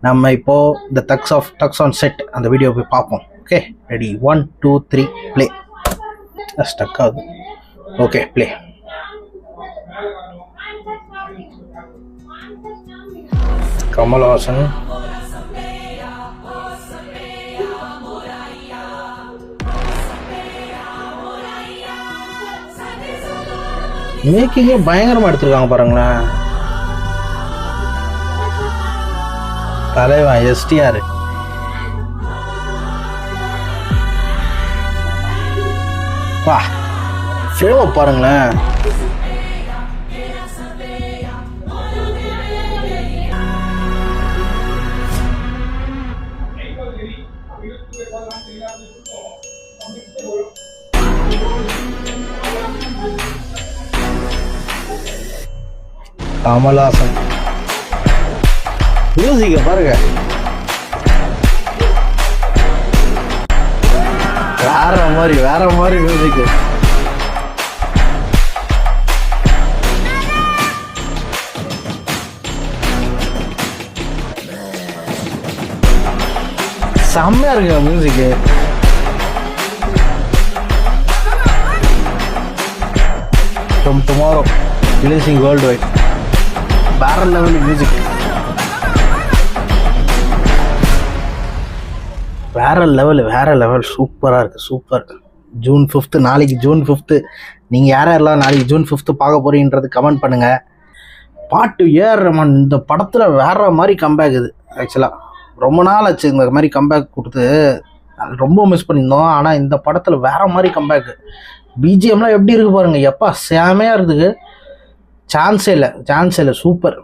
நம்ம இப்போது இந்த டக்ஸ் ஆன் செட் அந்த வீடியோ போய் பார்ப்போம். Okay, ready, 1 2 3 play. ஸ்டக் ஆகுது. Okay, play. கமல்ஹாசன், மேக்கிங்கே பயங்கரமாக எடுத்துருக்காங்க பாருங்களேன். தலைவன் எஸ்டிஆர். வா, ஃப்ரேமை பாருங்களேன். கமல்ஹாசன் மியூசிக்க பாருங்க, வேற மாதிரி மியூசிக். செம்மையா இருக்கு music. From tomorrow releasing world wide. வேற லெவல் மியூசிக், வேற லெவல். சூப்பராக இருக்குது, சூப்பர். ஜூன் 5, நாளைக்கு ஜூன் 5. நீங்கள் யாரெல்லாம் நாளைக்கு ஜூன் 5 பார்க்க போறீங்கன்றது கமெண்ட் பண்ணுங்கள். பாட்டு ஏஆர் ரஹ்மான் இந்த படத்தில் வேற மாதிரி கம்பேக். இது ஆக்சுவலாக ரொம்ப நாள் ஆச்சு இந்த மாதிரி கம்பேக் கொடுத்து, ரொம்ப மிஸ் பண்ணியிருந்தோம். ஆனால் இந்த படத்தில் வேற மாதிரி கம்பேக்கு. பிஜிஎம்லாம் எப்படி இருக்கு பாருங்கள், எப்பா செமையாக இருக்குது. சான்ஸே இல்லை. சூப்பர்.